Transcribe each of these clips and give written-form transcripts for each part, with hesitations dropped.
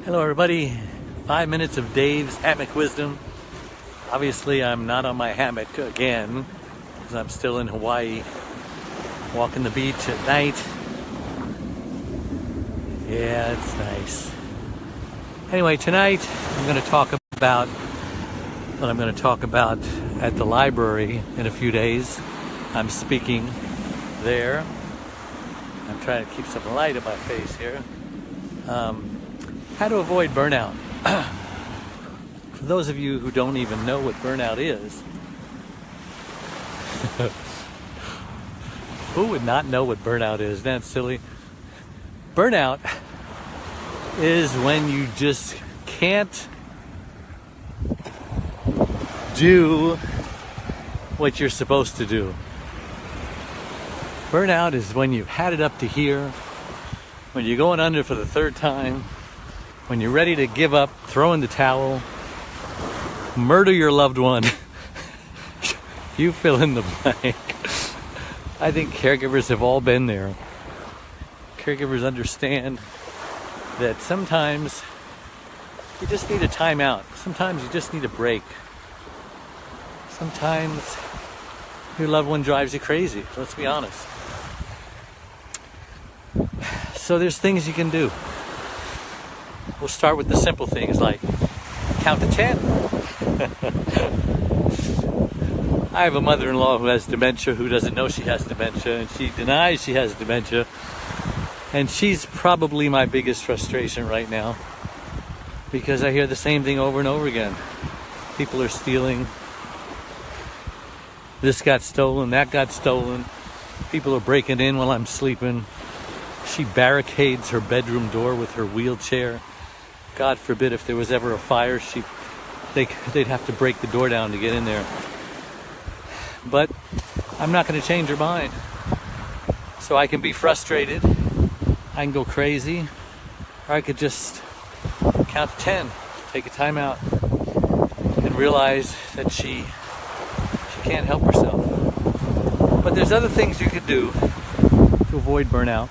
Hello everybody, 5 minutes of Dave's hammock wisdom. Obviously I'm not on my hammock again because I'm still in Hawaii, walking the beach at night. Yeah, it's nice. Anyway, tonight I'm going to talk about what I'm going to talk about at the library in a few days. I'm speaking there. I'm trying to keep some light in my face here. How to avoid burnout. For those of you who don't even know what burnout is, who would not know what burnout is? That's silly. Burnout is when you just can't do what you're supposed to do. Burnout is when you've had it up to here, when you're going under for the third time, when you're ready to give up, throw in the towel, murder your loved one. You fill in the blank. I think caregivers have all been there. Caregivers understand that sometimes you just need a timeout. Sometimes you just need a break. Sometimes your loved one drives you crazy. Let's be honest. So there's things you can do. We'll start with the simple things like count to 10. I have a mother-in-law who has dementia, who doesn't know she has dementia, and she denies she has dementia. And she's probably my biggest frustration right now because I hear the same thing over and over again. People are stealing. This got stolen, that got stolen. People are breaking in while I'm sleeping. She barricades her bedroom door with her wheelchair. God forbid if there was ever a fire, they'd have to break the door down to get in there. But I'm not going to change her mind. So I can be frustrated, I can go crazy, or I could just count to 10, take a time out, and realize that she can't help herself. But there's other things you could do to avoid burnout.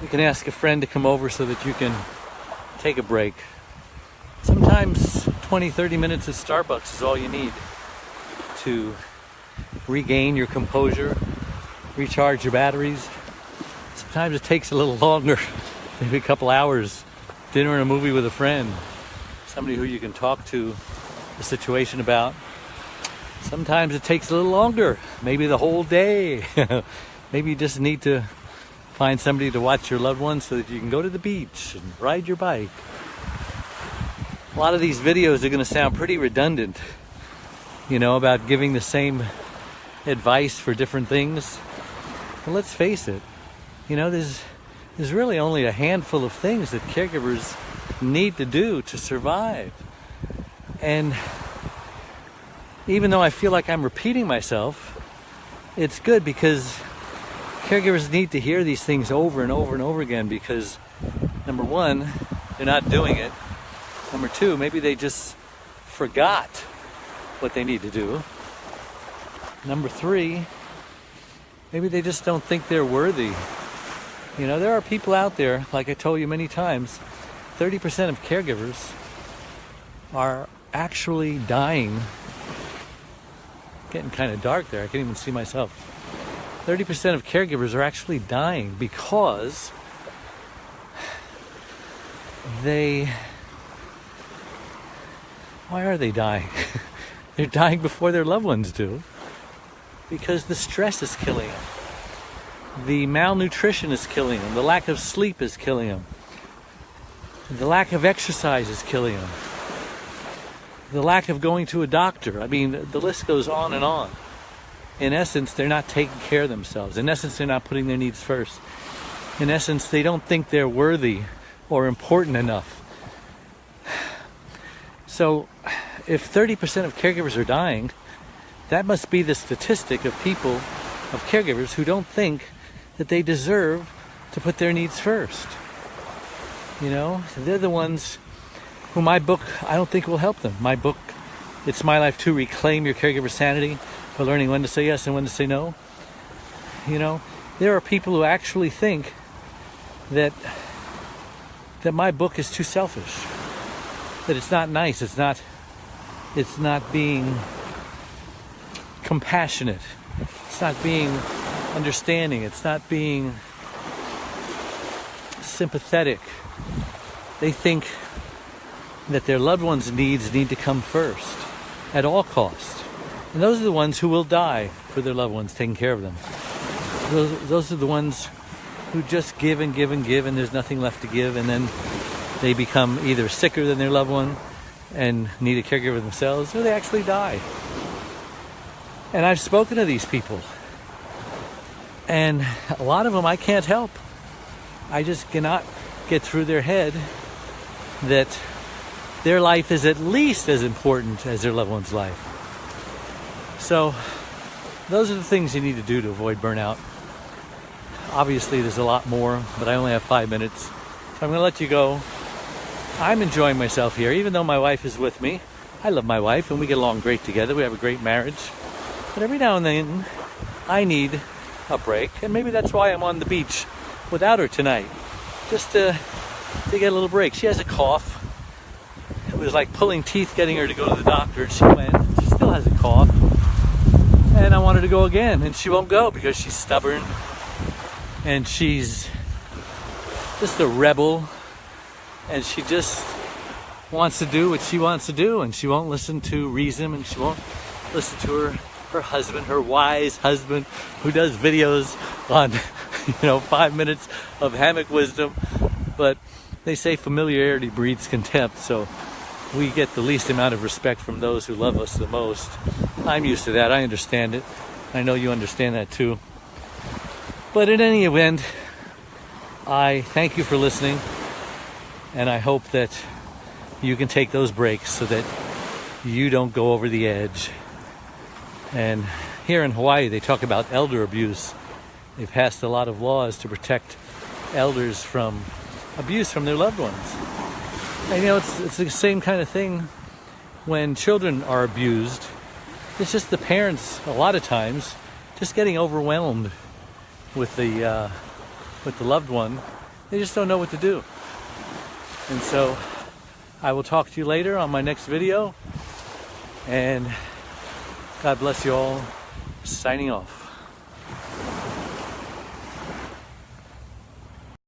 You can ask a friend to come over so that you can take a break. Sometimes 20-30 minutes at Starbucks is all you need to regain your composure, recharge your batteries. Sometimes it takes a little longer, maybe a couple hours. Dinner and a movie with a friend, somebody who you can talk to the situation about. Sometimes it takes a little longer, maybe the whole day. Maybe you just need to find somebody to watch your loved ones so that you can go to the beach and ride your bike. A lot of these videos are going to sound pretty redundant, about giving the same advice for different things. But let's face it, there's really only a handful of things that caregivers need to do to survive. And even though I feel like I'm repeating myself, it's good because caregivers need to hear these things over and over and over again because, number one, they're not doing it. Number two, maybe they just forgot what they need to do. Number three, maybe they just don't think they're worthy. There are people out there, like I told you many times, 30% of caregivers are actually dying. Getting kind of dark there, I can't even see myself. 30% of caregivers are actually dying because why are they dying? They're dying before their loved ones do. Because the stress is killing them. The malnutrition is killing them. The lack of sleep is killing them. The lack of exercise is killing them. The lack of going to a doctor. I mean, the list goes on and on. In essence, they're not taking care of themselves. In essence, they're not putting their needs first. In essence, they don't think they're worthy or important enough. So, if 30% of caregivers are dying, that must be the statistic of people, of caregivers who don't think that they deserve to put their needs first. They're the ones who my book, I don't think will help them. My book, It's My Life to Reclaim Your Caregiver Sanity, by learning when to say yes and when to say no. There are people who actually think that that my book is too selfish, that it's not nice, it's not being compassionate, it's not being understanding, it's not being sympathetic. They think that their loved ones' needs need to come first at all costs. And those are the ones who will die for their loved ones taking care of them. Those are the ones who just give and give and give, and there's nothing left to give, and then they become either sicker than their loved one and need a caregiver themselves, or they actually die. And I've spoken to these people, and a lot of them I can't help. I just cannot get through their head that their life is at least as important as their loved one's life. So those are the things you need to do to avoid burnout. Obviously there's a lot more, but I only have 5 minutes, so I'm going to let you go. I'm enjoying myself here, even though my wife is with me. I love my wife and we get along great together. We have a great marriage. But every now and then I need a break, and maybe that's why I'm on the beach without her tonight, just to get a little break. She has a cough. It was like pulling teeth getting her to go to the doctor. She went. She still has a cough. And I want her to go again, and she won't go because she's stubborn. And she's just a rebel. And she just wants to do what she wants to do. And she won't listen to reason, and she won't listen to her husband, her wise husband, who does videos on 5 minutes of Hammock wisdom. But they say familiarity breeds contempt, so we get the least amount of respect from those who love us the most. I'm used to that. I understand it. I know you understand that too. But in any event, I thank you for listening, and I hope that you can take those breaks so that you don't go over the edge. And here in Hawaii, they talk about elder abuse. They've passed a lot of laws to protect elders from abuse from their loved ones. And it's the same kind of thing when children are abused. It's just the parents, a lot of times, just getting overwhelmed with the loved one. They just don't know what to do. And so I will talk to you later on my next video. And God bless you all. Signing off.